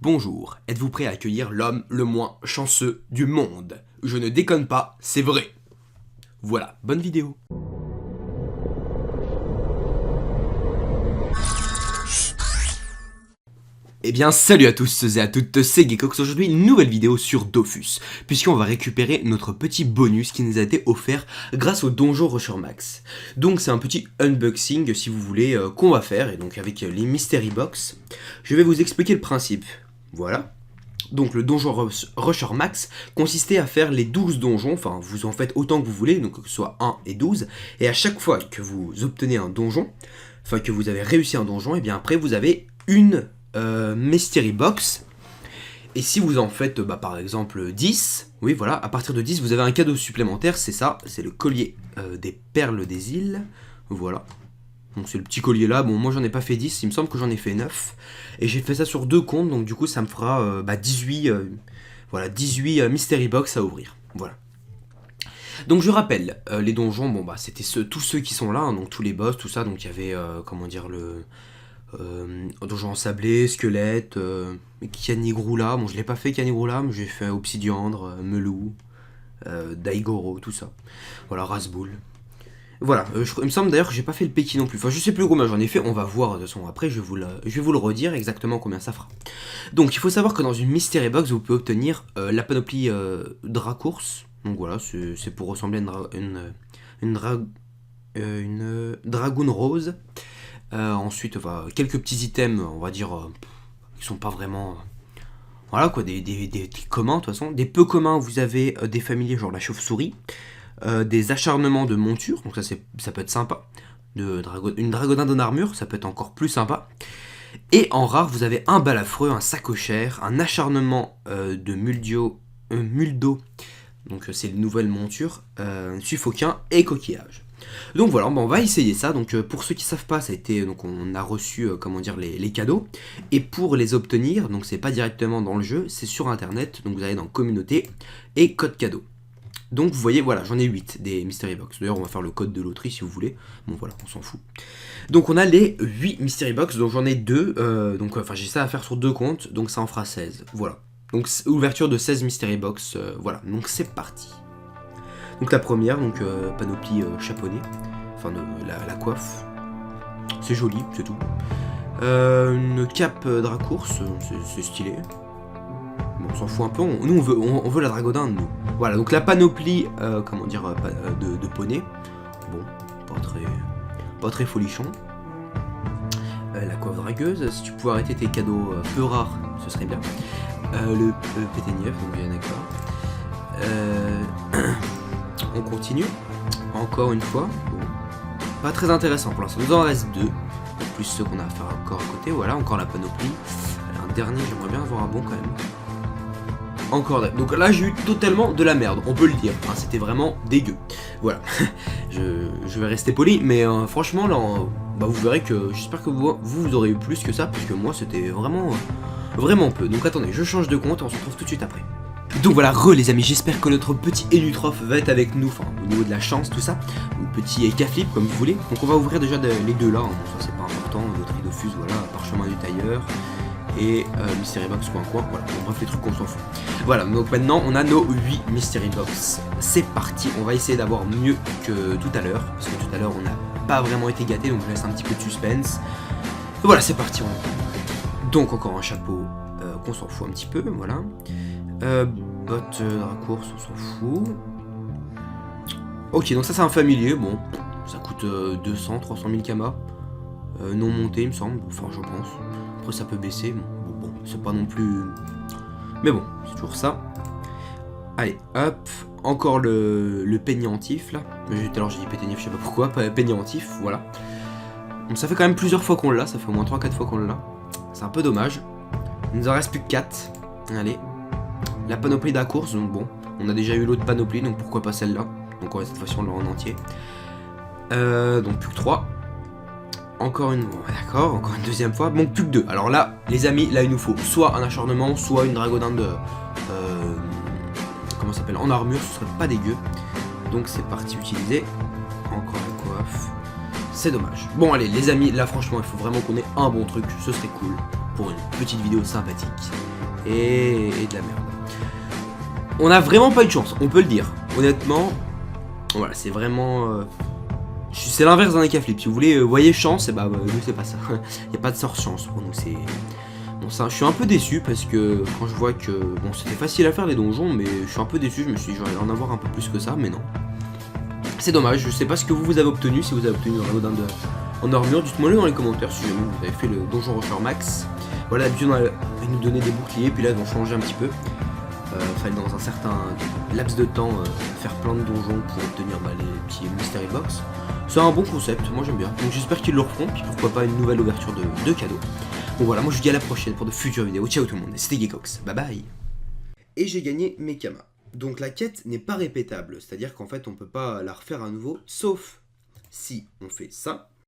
Bonjour, êtes-vous prêt à accueillir l'homme le moins chanceux du monde? Je ne déconne pas, c'est vrai. Voilà, bonne vidéo. Eh bien salut à tous et à toutes, c'est Geekox. Aujourd'hui une nouvelle vidéo sur Dofus, puisqu'on va récupérer notre petit bonus qui nous a été offert grâce au donjon Rusher Max. Donc c'est un petit unboxing si vous voulez qu'on va faire, et donc avec les Mystery Box. Je vais vous expliquer le principe, voilà. Donc le donjon Rusher Max consistait à faire les 12 donjons, enfin vous en faites autant que vous voulez, donc que ce soit 1 et 12, et à chaque fois que vous obtenez un donjon, enfin que vous avez réussi un donjon, et bien après vous avez une Mystery Box, et si vous en faites par exemple 10, oui voilà, à partir de 10 vous avez un cadeau supplémentaire, c'est ça, c'est le collier des perles des îles, voilà. Donc c'est le petit collier là, bon moi j'en ai pas fait 10, il me semble que j'en ai fait 9, et j'ai fait ça sur 2 comptes, donc du coup ça me fera 18, voilà, 18 Mystery Box à ouvrir, voilà. Donc je rappelle, les donjons, bon c'était tous ceux qui sont là, hein, donc tous les boss, tout ça, donc il y avait, comment dire, le donjon ensablé, squelette, Canigroula, bon je l'ai pas fait Canigroula, mais j'ai fait Obsidiandre, Melou, Daigoro, tout ça, voilà, Rasboul. Voilà, il me semble d'ailleurs que j'ai pas fait le Peki non plus, enfin je sais plus combien j'en ai fait, on va voir de toute façon après, je vais vous le redire exactement combien ça fera. Donc il faut savoir que dans une Mystery Box vous pouvez obtenir la panoplie Dracours, donc voilà, c'est pour ressembler à une Dragoon Rose. Ensuite, quelques petits items, on va dire, qui sont pas vraiment... voilà quoi, des communs de toute façon. Des peu communs, vous avez des familiers, genre la chauve-souris. Des acharnements de monture, donc ça peut être sympa. Une dragonade en armure, ça peut être encore plus sympa. Et en rare, vous avez un balafreux, un sacochère, un acharnement de muldo, donc c'est une nouvelle monture, suffoquin et coquillage. Donc voilà, on va essayer ça. Donc pour ceux qui savent pas, ça a été, donc on a reçu comment dire les cadeaux, et pour les obtenir, donc c'est pas directement dans le jeu, c'est sur internet, donc vous allez dans communauté et code cadeau. Donc vous voyez, voilà, j'en ai 8 des Mystery Box. D'ailleurs on va faire le code de loterie si vous voulez. Bon voilà, on s'en fout. Donc on a les 8 Mystery Box, donc j'en ai 2, donc enfin j'ai ça à faire sur 2 comptes, donc ça en fera 16, voilà. Donc ouverture de 16 Mystery Box, voilà, donc c'est parti. Donc la première, donc panoplie chaponnet, enfin la coiffe, c'est joli, c'est tout. Une cape Dracours, c'est stylé. Bon, on s'en fout un peu, nous on veut la dragodinde, nous. Voilà, donc la panoplie, comment dire, de poney. Bon, pas très folichon. La coiffe dragueuse, si tu pouvais arrêter tes cadeaux peu rares, ce serait bien. Le PT9, donc bien d'accord. On continue, encore une fois. Bon, pas très intéressant pour l'instant, nous en reste 2. Plus ceux qu'on a à faire encore à côté, voilà, encore la panoplie. Un dernier, j'aimerais bien avoir un bon quand même. Encore donc là j'ai eu totalement de la merde, on peut le dire, enfin, c'était vraiment dégueu. Voilà, je vais rester poli, mais franchement là, vous verrez que j'espère que vous aurez eu plus que ça, parce que moi c'était vraiment peu. Donc attendez, je change de compte et on se retrouve tout de suite après. Donc voilà, les amis, j'espère que notre petit Elutroph va être avec nous, enfin au niveau de la chance, tout ça, ou petit K-Flip comme vous voulez. Donc on va ouvrir déjà les deux là, hein. Bon, ça c'est pas important, notre Idofus, voilà, parchemin du tailleur. Et Mystery Box coin, voilà, bon, bref les trucs qu'on s'en fout. Voilà, donc maintenant on a nos 8 Mystery Box. C'est parti, on va essayer d'avoir mieux que tout à l'heure, parce que tout à l'heure on n'a pas vraiment été gâté, donc je laisse un petit peu de suspense. Et voilà, c'est parti. Donc encore un chapeau qu'on s'en fout un petit peu, voilà. Bottes Dracours, on s'en fout. Ok, donc ça c'est un familier, bon, ça coûte 200, 300 000 kamas. Non monté il me semble, enfin je pense. Après ça peut baisser, bon c'est pas non plus... Mais bon, c'est toujours ça. Allez, hop, encore le peignantif là. Alors j'ai dit péténif, je sais pas pourquoi, peignantif, voilà. Donc ça fait quand même plusieurs fois qu'on l'a, ça fait au moins 3-4 fois qu'on l'a. C'est un peu dommage. Il nous en reste plus que 4. Allez. La panoplie d'Acours, donc bon, on a déjà eu l'autre panoplie, donc pourquoi pas celle-là. Donc cette fois-ci on l'a en entier. Donc plus que 3. Encore une... Bon, d'accord, encore une deuxième fois. Bon, plus que 2. Alors là, les amis, là il nous faut soit un acharnement, soit une dragodinde comment ça s'appelle, en armure, ce serait pas dégueu. Donc c'est parti, utiliser. Encore la coiffe. C'est dommage. Bon allez, les amis, là franchement, il faut vraiment qu'on ait un bon truc, ce serait cool. pour une petite vidéo sympathique et de la merde. On a vraiment pas eu de chance, on peut le dire. Honnêtement, voilà, c'est vraiment... c'est l'inverse d'un flip. Si vous voulez, voyez chance, et bah, nous c'est pas ça. Il n'y a pas de sort chance pour nous, c'est... Bon, ça, je suis un peu déçu parce que quand je vois que... Bon, c'était facile à faire les donjons, mais je suis un peu déçu, je me suis dit j'aurais en avoir un peu plus que ça, mais non. C'est dommage, je sais pas ce que vous avez obtenu, si vous avez obtenu un godin en armure, dites-moi le dans les commentaires si jamais vous avez fait le donjon Rusher Max. Voilà, d'habitude ils nous donnaient des boucliers, puis là ils ont changé un petit peu. Fallait dans un certain laps de temps faire plein de donjons pour obtenir les petits mystery box. C'est un bon concept, moi j'aime bien. Donc j'espère qu'ils le referont, puis pourquoi pas une nouvelle ouverture de cadeaux. Bon voilà, moi je vous dis à la prochaine pour de futures vidéos. Ciao tout le monde, c'était Geekox, bye bye. Et j'ai gagné Mekama. Donc la quête n'est pas répétable, c'est-à-dire qu'en fait on peut pas la refaire à nouveau, sauf si on fait ça.